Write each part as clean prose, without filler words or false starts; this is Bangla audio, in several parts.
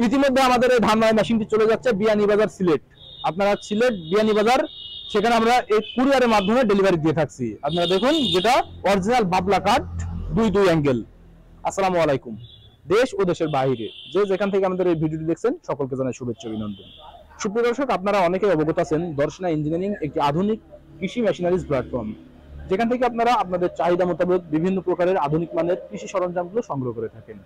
ইতিমধ্যে আমাদের এই ধান মাড়াই মেশিনটি চলে যাচ্ছে বিয়ানীবাজার সিলেট। আপনারা সিলেট বিয়ানীবাজার সেখানে আমরা এই কুরিয়ারের মাধ্যমে ডেলিভারি দিয়ে থাকছি। আপনারা দেখুন, যেটা অরিজিনাল বাবলা কাঠ, 2 অ্যাঙ্গেল। আসসালামু আলাইকুম। দেশ ও দেশের বাইরে যে যেখান থেকে আমাদের এই ভিডিওটি দেখছেন সকলকে জানাই শুভেচ্ছা অভিনন্দন। সুপ্রিয় দর্শক, আপনারা অনেকেই অবগত আছেন দর্শনা ইঞ্জিনিয়ারিং একটি আধুনিক কৃষি মেশিনারিজ প্ল্যাটফর্ম, যেখান থেকে আপনারা আপনাদের চাহিদা মোতাবেক বিভিন্ন প্রকারের আধুনিক মানের কৃষি সরঞ্জামগুলো সংগ্রহ করে থাকেন।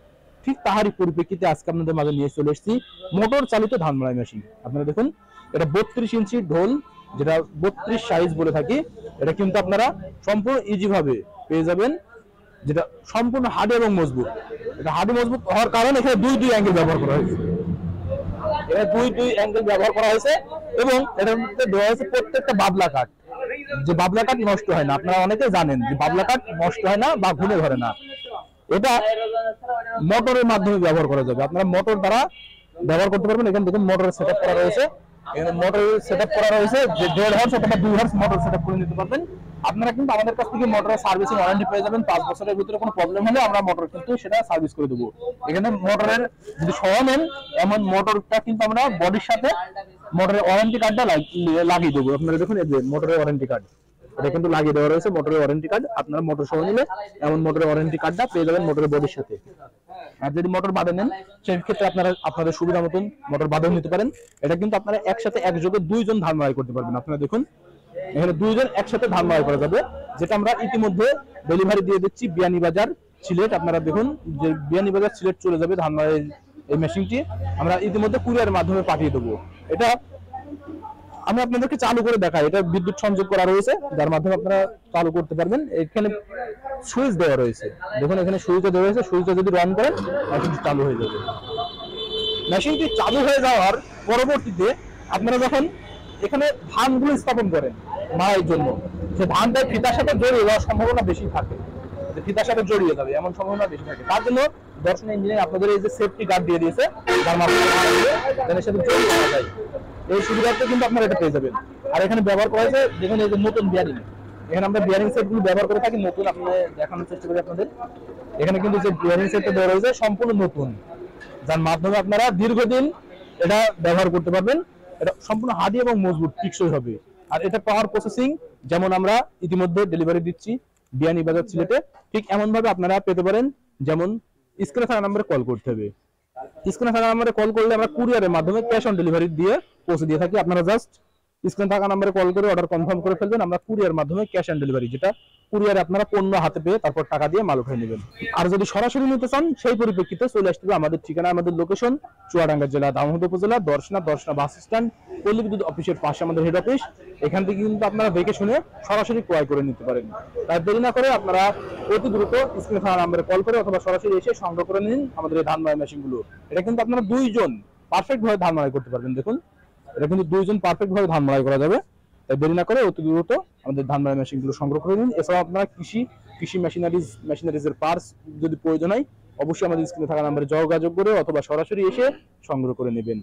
ঠিক তাহারই পরিপ্রেক্ষিতে আজকে আপনাদের মাঝে নিয়ে চলে এসেছি মোটর চালিত ধান মাড়াই মেশিন। আপনারা দেখুন, এটা 32 ইঞ্চি ঢোল, যেটা 32 সাইজ বলে থাকি। এটা কিন্তু আপনারা সম্পূর্ণ ইজি ভাবে পেয়ে যাবেন, যেটা সম্পূর্ণ হার্ড এবং মজবুত। এটা হার্ড মজবুত হওয়ার কারণে এখানে দুই অ্যাঙ্গেল ব্যবহার করা হয়েছে। এটা দুই অ্যাঙ্গেল ব্যবহার করা হয়েছে এবং এটার মধ্যে দেওয়া হয়েছে প্রত্যেকটা বাবলা কাঠ। যে বাবলা কাঠ নষ্ট হয় না, আপনারা অনেকে জানেন যে বাবলা কাঠ নষ্ট হয় না বা ঘুরে ধরে না। এটা মোটরের মাধ্যমে ব্যবহার করা যাবে। আপনারা মোটর দ্বারা ব্যবহার করতে পারবেন। এখানে দেখুন মোটরের সেটআপ করা রয়েছে। এখানে মোটরের সেটআপ করা রয়েছে যে 1.5 হর্স অথবা 2 হর্স মোটর সেটআপ করে নিতে পারবেন। আপনারা কিন্তু আমাদের কাছ থেকে মোটরের সার্ভিসিং ওয়ারেন্টি পেয়ে যাবেন। 5 বছরের ভিতরে কোনো প্রবলেম হলে আমরা মোটর কিন্তু সেটা সার্ভিস করে দেবো। এখানে মোটরের যদি সহ নেন, এমন মোটরটা কিন্তু আমরা বডির সাথে মোটরের ওয়ারেন্টি কার্ডটা লাগিয়ে দেবো। আপনারা দেখুন, এই যে মোটরের ওয়ারেন্টি কার্ড, এটা কিন্তু লাগিয়ে দেওয়া রয়েছে মোটরের ওয়ারেন্টি কার্ড। আপনারা মোটর সহ নিলে এমন মোটরের ওয়ারেন্টি কার্ডটা পেয়ে যাবেন মোটরের বডির সাথে। আর যদি মোটর বাদে নেন, সেই ক্ষেত্রে আপনারা আপনাদের সুবিধা মতন মোটর বাদেও নিতে পারেন। এটা কিন্তু আপনারা একসাথে একযোগে 2 জন ধান মাড়াই করতে পারবেন। আপনারা দেখুন, এখানে 2 জন একসাথে ধান মাড়াই করা যাবে, যেটা আমরা ইতিমধ্যে ডেলিভারি দিয়ে দিচ্ছি বিয়ানীবাজার সিলেট। আপনারা দেখুন যে বিয়ানীবাজার সিলেট চলে যাবে ধান মাড়াই এই মেশিনটি। আমরা ইতিমধ্যে কুরিয়ারের মাধ্যমে পাঠিয়ে দেবো। এটা আমি আপনাদেরকে চালু করে দেখাই। এটা বিদ্যুৎ সংযোগ করা রয়েছে, যার মাধ্যমে আপনারা চালু করতে পারবেন। এখানে সুইচ দেওয়া রয়েছে, দেখুন এখানে সুইচও দেওয়া রয়েছে। সুইচটা যদি অন করেন, মেশিনটি চালু হয়ে যাবে। মেশিনটি চালু হয়ে যাওয়ার পরবর্তীতে আপনারা যখন এখানে ধানগুলো স্থাপন করেন মাড়াইয়ের জন্য, সে ধানটা ফিতার সাথে জড়িয়ে যাওয়ার সম্ভাবনা বেশি থাকে, ফিতার সাথে জড়িয়ে যাবে এমন সম্ভাবনা বেশি থাকে। তার জন্য দর্শন ইঞ্জিনিয়ার আপনাদের এই যে সেফটি গার্ড দিয়ে দিয়েছে, যার মাধ্যমে ধানের সাথে জড়িয়ে যাওয়া যায়। এই সুবিধাটা কিন্তু আপনারা এটা পেয়ে যাবেন। আর এখানে ব্যবহার করা হয়েছে দেখুন এই যে নতুন বিয়ারিং। এখানে আমরা বিয়ারিং সেটগুলো ব্যবহার করে থাকি নতুন। আপনি দেখানোর চেষ্টা করি আপনাদের। এখানে কিন্তু যে বিয়ারিং সেটটা দেওয়া রয়েছে সম্পূর্ণ নতুন, যার মাধ্যমে আপনারা দীর্ঘদিন এটা ব্যবহার করতে পারবেন। এটা সম্পূর্ণ হার্ডি এবং মজবুত, টিকসই হবে। আর এটা পাওয়ার প্রসেসিং যেমন আমরা ইতিমধ্যে ডেলিভারি দিচ্ছি বিয়ানীবাজার সিলেটে, ঠিক এমন ভাবে আপনারা পেতে পারেন। যেমন স্ক্রিনে থাকা নম্বরে কল করতে হবে। স্ক্রিনে থাকা নম্বরে কল করলে আমরা কুরিয়ারের মাধ্যমে ক্যাশ অন ডেলিভারি দিয়ে পৌঁছে দিয়ে থাকি। আপনারা জাস্ট স্ক্রিনে থাকা নম্বরে কল করে অর্ডার কনফার্ম করে ফেলবেন। আমরা কুরিয়ার মাধ্যমে ক্যাশ অন ডেলিভারি, যেটা কুরিয়ারে আপনারা পণ্য হাতে পেয়ে তারপর টাকা দিয়ে মাল উঠিয়ে নেবেন। আর যদি সরাসরি নিতে চান, সেই পরিপ্রেক্ষিতে চলে আসতে হবে আমাদের ঠিকানা, আমাদের লোকেশন চুয়াডাঙ্গা জেলা দামোহদ উপজেলা দর্শনা বাস স্ট্যান্ড, পল্লী বিদ্যুৎ অফিসের পাশে আমাদের হেড অফিস। এখান থেকে কিন্তু আপনারা দেখে শুনে সরাসরি ক্রয় করে নিতে পারেন। তাই দেরি না করে আপনারা অতি দ্রুত স্ক্রিনে থাকা নম্বরে কল করে অথবা সরাসরি এসে সংগ্রহ করে নিন আমাদের এই ধান মাড়াই মেশিনগুলো। এটা কিন্তু আপনারা 2 জন পারফেক্ট ভাবে ধান মাড়াই করতে পারবেন। দেখুন, এটা কিন্তু 2 জন পারফেক্ট ভাবে ধান মাড়াই করা যাবে। তাই দেরি না করে অতি দ্রুত আমাদের ধান মাড়াই মেশিনগুলো সংগ্রহ করে নিন। এছাড়াও আপনারা কৃষি মেশিনারিজের পার্টস যদি প্রয়োজন হয়, অবশ্যই আমাদের স্ক্রিনে থাকা নম্বরে যোগাযোগ করে অথবা সরাসরি এসে সংগ্রহ করে নেবেন।